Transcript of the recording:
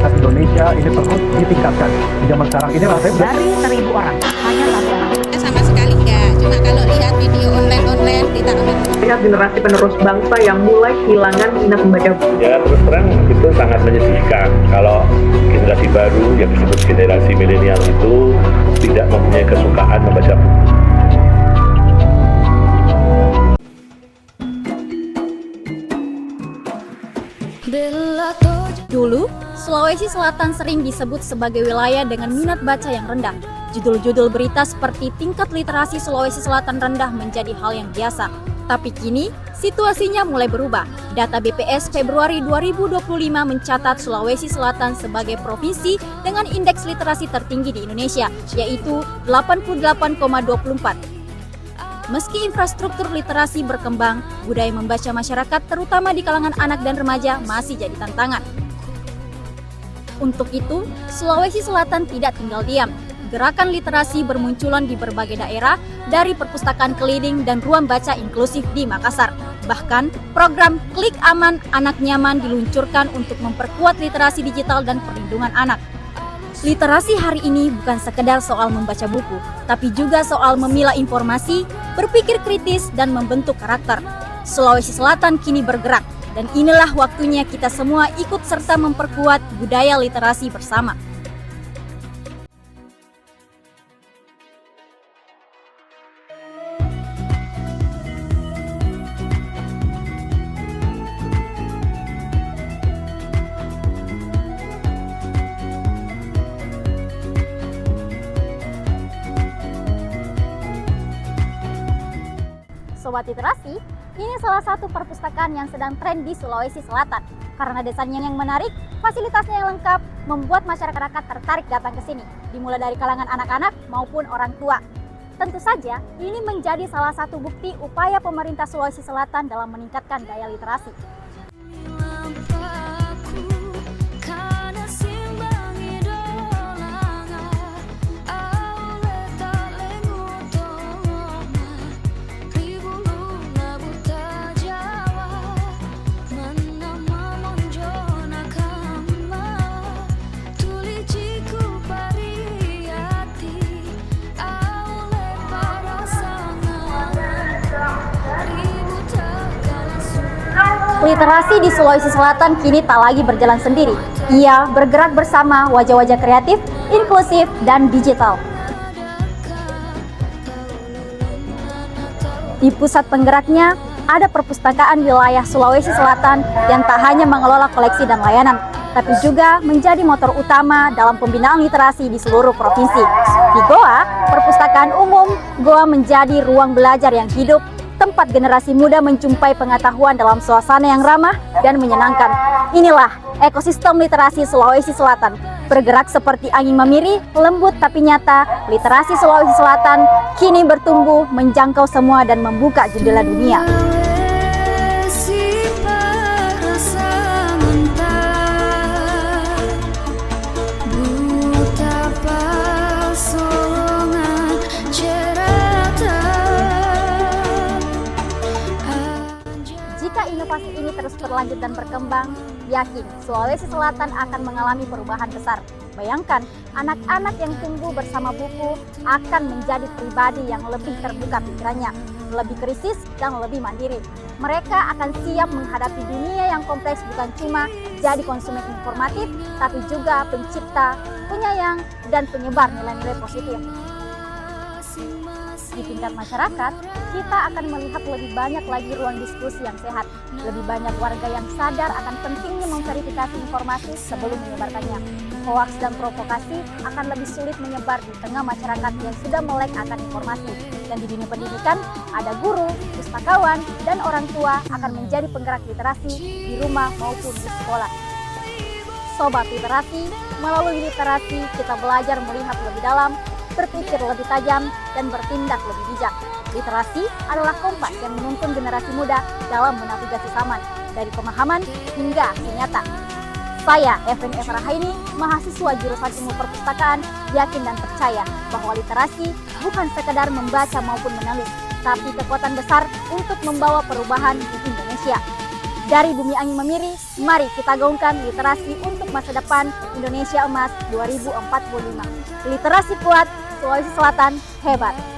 masyarakat Indonesia ini terus ditingkatkan. Di zaman sekarang ini rasanya Dari 1.000 orang, hanya 1 orang. Sama sekali enggak, cuma kalau lihat video online di Takmir. Lihat generasi penerus bangsa yang mulai kehilangan minat membaca buku. Ya terus terang itu sangat menyedihkan kalau generasi baru yang disebut generasi milenial itu tidak mempunyai kesukaan membaca buku. Dulu, Sulawesi Selatan sering disebut sebagai wilayah dengan minat baca yang rendah. Judul-judul berita seperti tingkat literasi Sulawesi Selatan rendah menjadi hal yang biasa. Tapi kini, situasinya mulai berubah. Data BPS Februari 2025 mencatat Sulawesi Selatan sebagai provinsi dengan indeks literasi tertinggi di Indonesia, yaitu 88,24. Meski infrastruktur literasi berkembang, budaya membaca masyarakat terutama di kalangan anak dan remaja masih jadi tantangan. Untuk itu, Sulawesi Selatan tidak tinggal diam. Gerakan literasi bermunculan di berbagai daerah, dari perpustakaan keliling dan ruang baca inklusif di Makassar. Bahkan, program Klik Aman Anak Nyaman diluncurkan untuk memperkuat literasi digital dan perlindungan anak. Literasi hari ini bukan sekedar soal membaca buku, tapi juga soal memilah informasi, berpikir kritis, dan membentuk karakter. Sulawesi Selatan kini bergerak, dan inilah waktunya kita semua ikut serta memperkuat budaya literasi bersama. Sobat Literasi, ini salah satu perpustakaan yang sedang tren di Sulawesi Selatan. Karena desainnya yang menarik, fasilitasnya yang lengkap, membuat masyarakat tertarik datang ke sini, dimulai dari kalangan anak-anak maupun orang tua. Tentu saja, ini menjadi salah satu bukti upaya pemerintah Sulawesi Selatan dalam meningkatkan daya literasi. Literasi di Sulawesi Selatan kini tak lagi berjalan sendiri. Ia bergerak bersama wajah-wajah kreatif, inklusif, dan digital. Di pusat penggeraknya, ada perpustakaan wilayah Sulawesi Selatan yang tak hanya mengelola koleksi dan layanan, tapi juga menjadi motor utama dalam pembinaan literasi di seluruh provinsi. Di Goa, perpustakaan umum, Goa menjadi ruang belajar yang hidup, tempat generasi muda menjumpai pengetahuan dalam suasana yang ramah dan menyenangkan. Inilah ekosistem literasi Sulawesi Selatan. Bergerak seperti angin memiri, lembut tapi nyata, literasi Sulawesi Selatan kini bertumbuh, menjangkau semua dan membuka jendela dunia. Inovasi ini terus berlanjut dan berkembang, yakin Sulawesi Selatan akan mengalami perubahan besar. Bayangkan, anak-anak yang tumbuh bersama buku akan menjadi pribadi yang lebih terbuka pikirannya, lebih kritis dan lebih mandiri. Mereka akan siap menghadapi dunia yang kompleks, bukan cuma jadi konsumen informatif, tapi juga pencipta, penyayang, dan penyebar nilai-nilai positif. Di tingkat masyarakat, kita akan melihat lebih banyak lagi ruang diskusi yang sehat. Lebih banyak warga yang sadar akan pentingnya memverifikasi informasi sebelum menyebarkannya. Hoaks dan provokasi akan lebih sulit menyebar di tengah masyarakat yang sudah melek akan informasi. Dan di dunia pendidikan, ada guru, pustakawan, dan orang tua akan menjadi penggerak literasi di rumah maupun di sekolah. Sobat Literasi, melalui literasi kita belajar melihat lebih dalam, berpikir lebih tajam, dan bertindak lebih bijak. Literasi adalah kompas yang menuntun generasi muda dalam menavigasi zaman, dari pemahaman hingga aksi nyata. Saya, Evin Efrahaini, mahasiswa jurusan Ilmu Perpustakaan, yakin dan percaya bahwa literasi bukan sekedar membaca maupun menulis, tapi kekuatan besar untuk membawa perubahan di Indonesia. Dari Bumi Angin Memiri, mari kita gaungkan literasi untuk masa depan Indonesia Emas 2045. Literasi kuat, Sulawesi Selatan hebat.